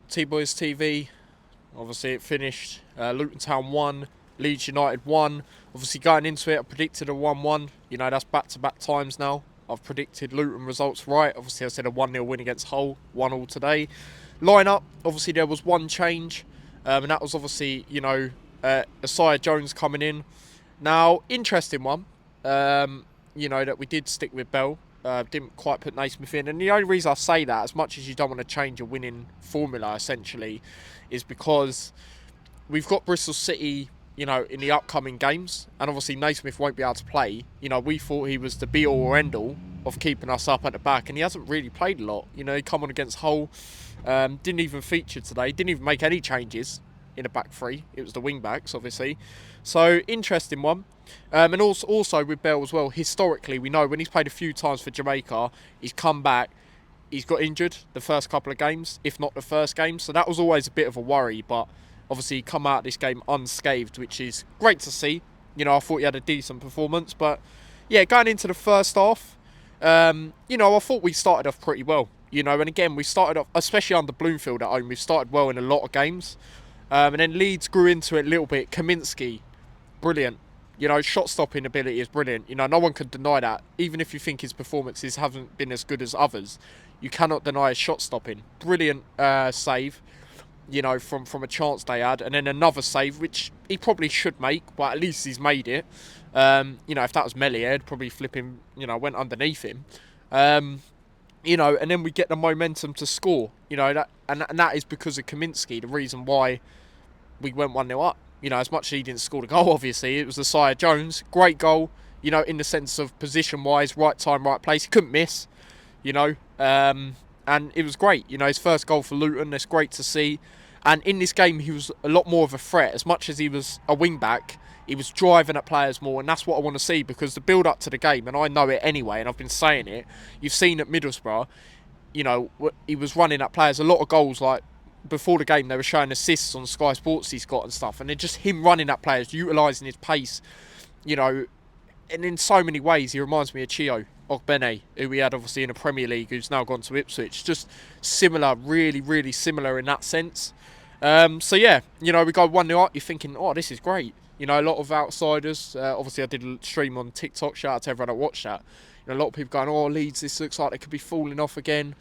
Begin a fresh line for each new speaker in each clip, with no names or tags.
T-Boys TV. Obviously, it finished Luton Town 1, Leeds United 1. Obviously, going into it, I predicted a 1-1. You know, that's back-to-back times now. I've predicted Luton results right. Obviously, I said a 1-0 win against Hull, 1-all today. Line-up, obviously, there was one change, and that was obviously, Isaiah Jones coming in. Now, interesting one, that we did stick with Bell. Didn't quite put Naismith in. And the only reason I say that, as much as you don't want to change a winning formula, essentially, is because we've got Bristol City, in the upcoming games. And obviously Naismith won't be able to play. We thought he was the be-all or end-all of keeping us up at the back. And he hasn't really played a lot. He come on against Hull. Didn't even feature today. Didn't even make any changes in a back three. It was the wing-backs, obviously. So, interesting one. And also with Bell as well, historically, we know when he's played a few times for Jamaica, he's come back, he's got injured the first couple of games, if not the first game. So that was always a bit of a worry, but obviously he come out of this game unscathed, which is great to see. I thought he had a decent performance, but yeah, going into the first half, I thought we started off pretty well. And again, we started off, especially under Bloomfield at home, we started well in a lot of games. And then Leeds grew into it a little bit. Kaminsky, brilliant. Shot stopping ability is brilliant. No one could deny that. Even if you think his performances haven't been as good as others, you cannot deny his shot stopping. Brilliant save, from a chance they had. And then another save, which he probably should make, but at least he's made it. If that was Meslier, it'd probably flip him, went underneath him. And then we get the momentum to score. And that is because of Kaminsky, the reason why we went 1-0 up. As much as he didn't score the goal, obviously, it was Isaiah Jones. Great goal, in the sense of position-wise, right time, right place. He couldn't miss, and it was great. His first goal for Luton, that's great to see. And in this game, he was a lot more of a threat. As much as he was a wing-back, he was driving at players more, and that's what I want to see, because the build-up to the game, and I know it anyway, and I've been saying it, you've seen at Middlesbrough, he was running at players. A lot of goals, like, before the game, they were showing assists on Sky Sports he's got and stuff, and they're just him running at players, utilising his pace, and in so many ways he reminds me of Chio Ogbene, who we had obviously in the Premier League, who's now gone to Ipswich. Just similar, really, really similar in that sense. So yeah, we go 1-0 up, you're thinking, oh, this is great. A lot of outsiders, obviously I did a stream on TikTok, shout out to everyone that watched that. A lot of people going, oh, Leeds, this looks like they could be falling off again.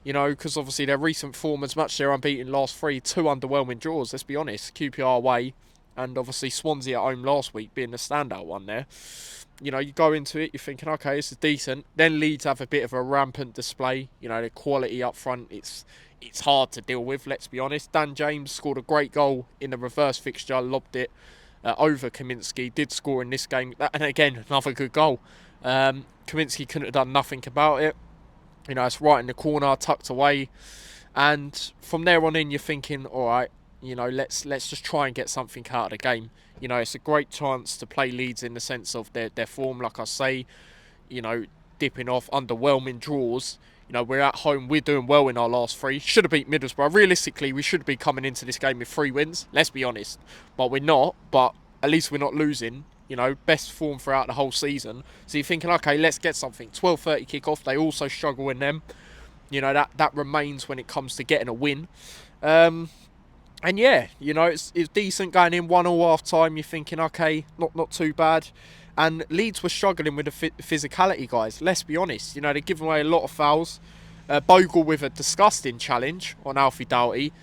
Because obviously their recent form, as much as they're unbeaten last three, two underwhelming draws, let's be honest. QPR away, and obviously Swansea at home last week being the standout one there. You go into it, you're thinking, okay, this is decent. Then Leeds have a bit of a rampant display. The quality up front, it's hard to deal with, let's be honest. Dan James scored a great goal in the reverse fixture, lobbed it over Kaminsky, did score in this game. And again, another good goal. Kaminsky couldn't have done nothing about it. It's right in the corner, tucked away. And from there on in, you're thinking, all right, let's just try and get something out of the game. It's a great chance to play Leeds in the sense of their form, like I say, dipping off, underwhelming draws. We're at home, we're doing well in our last three. Should have beat Middlesbrough. Realistically, we should be coming into this game with 3 wins, let's be honest. But we're not, but at least we're not losing. Best form throughout the whole season. So you're thinking, okay, let's get something. 12:30 kick-off, they also struggle in them. That remains when it comes to getting a win. And yeah, it's decent going in 1-1 half-time. You're thinking, okay, not too bad. And Leeds were struggling with the physicality, guys. Let's be honest. They're giving away a lot of fouls. Bogle with a disgusting challenge on Alfie Doughty.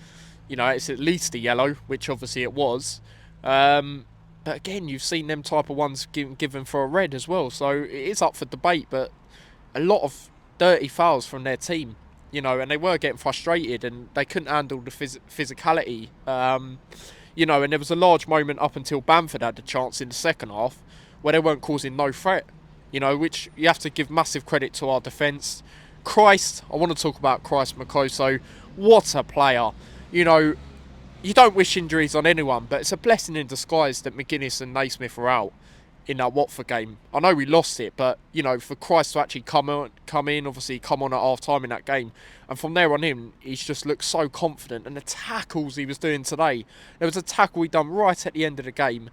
It's at least a yellow, which obviously it was. But again, you've seen them type of ones given for a red as well. So it is up for debate, but a lot of dirty fouls from their team, and they were getting frustrated and they couldn't handle the physicality. And there was a large moment up until Bamford had the chance in the second half where they weren't causing no threat, which you have to give massive credit to our defence. Christ, I want to talk about Christ Makoso. What a player. You don't wish injuries on anyone, but it's a blessing in disguise that McGuinness and Naismith are out in that Watford game. I know we lost it, but, for Christ to actually come in, obviously come on at half-time in that game. And from there on in, he's just looked so confident. And the tackles he was doing today, there was a tackle he done right at the end of the game.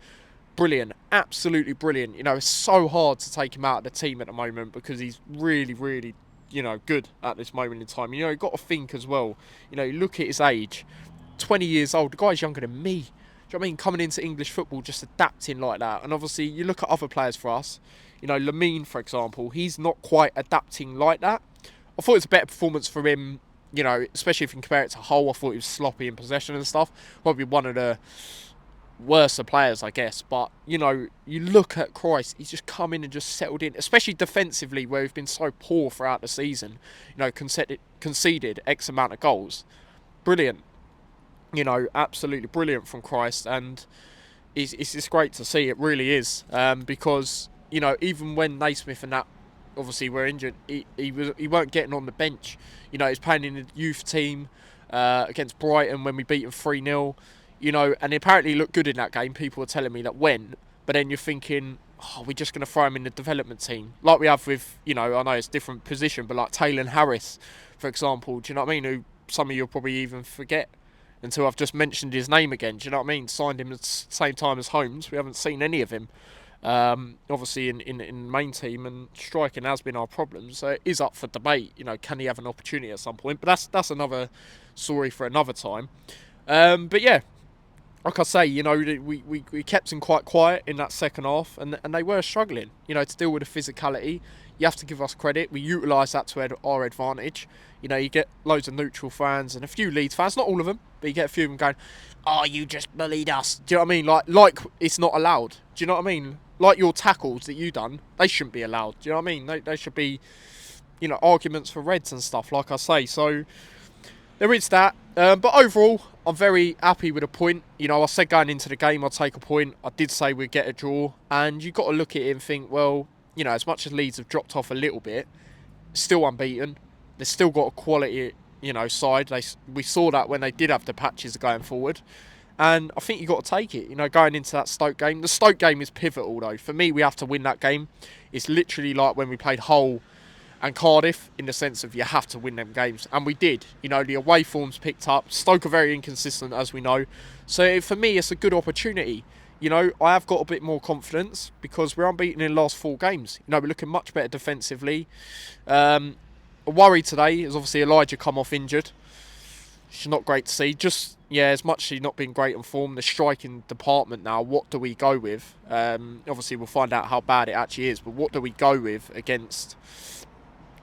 Brilliant, absolutely brilliant. It's so hard to take him out of the team at the moment because he's really, really good at this moment in time. You've got to think as well. You look at his age, 20 years old. The guy's younger than me. Do you know what I mean? Coming into English football, just adapting like that. And obviously, you look at other players for us. Lamine, for example, he's not quite adapting like that. I thought it was a better performance for him, especially if you compare it to Hull. I thought he was sloppy in possession and stuff. Probably one of the worse players, I guess. But, you look at Christ, he's just come in and just settled in, especially defensively, where we've been so poor throughout the season. Conceded X amount of goals. Brilliant. Absolutely brilliant from Christ. And it's just great to see. It really is. Because, even when Naismith and that obviously were injured, he weren't getting on the bench. He's playing in the youth team against Brighton when we beat him 3-0. And he apparently looked good in that game. People were telling me that but then you're thinking, we're just going to throw him in the development team. Like we have with, I know it's a different position, but like Taylor Harris, for example, do you know what I mean? Who some of you will probably even forget until I've just mentioned his name again. Do you know what I mean? Signed him at the same time as Holmes. We haven't seen any of him. Obviously in the main team, and striking has been our problem. So it is up for debate. Can he have an opportunity at some point? But that's another story for another time. But yeah. Like I say, we kept him quite quiet in that second half, and they were struggling, to deal with the physicality. You have to give us credit. We utilised that to our advantage. You get loads of neutral fans and a few Leeds fans, not all of them, but you get a few of them going, "Oh, you just bullied us." Do you know what I mean? Like it's not allowed. Do you know what I mean? Like your tackles that you done, they shouldn't be allowed. Do you know what I mean? They should be, arguments for reds and stuff, like I say. So there is that. But overall, I'm very happy with a point. I said going into the game I'd take a point. I did say we'd get a draw. And you've got to look at it and think, well, as much as Leeds have dropped off a little bit, still unbeaten. They've still got a quality, side. We saw that when they did have the patches going forward. And I think you've got to take it, going into that Stoke game. The Stoke game is pivotal, though. For me, we have to win that game. It's literally like when we played Hull and Cardiff, in the sense of you have to win them games. And we did. The away form's picked up. Stoke are very inconsistent, as we know. So for me, it's a good opportunity. I have got a bit more confidence because we're unbeaten in the last 4 games. We're looking much better defensively. A worry today is obviously Elijah come off injured. It's not great to see. As much as he's not been great in form, the striking department now, what do we go with? Obviously, we'll find out how bad it actually is. But what do we go with against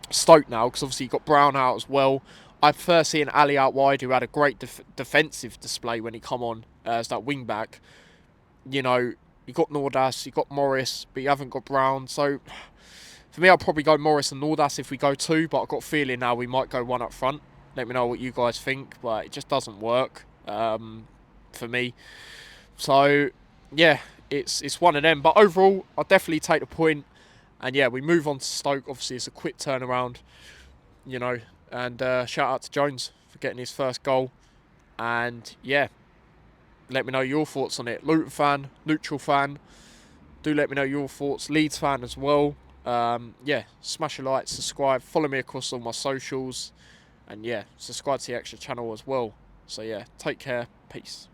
Stoke now? Because obviously you've got Brown out as well. I prefer seeing Ali out wide, who had a great defensive display when he come on as that wing back. You got Nordas, you got Morris, but you haven't got Brown. So for me, I'll probably go Morris and Nordas if we go 2, but I've got a feeling now we might go 1 up front. Let me know what you guys think, but it just doesn't work for me. So yeah, it's one of them. But overall, I'll definitely take the point. And yeah, we move on to Stoke. Obviously, it's a quick turnaround, and shout out to Jones for getting his first goal. And yeah, let me know your thoughts on it. Luton fan, neutral fan, do let me know your thoughts. Leeds fan as well. Yeah, smash a like, subscribe, follow me across all my socials. And yeah, subscribe to the extra channel as well. So yeah, take care. Peace.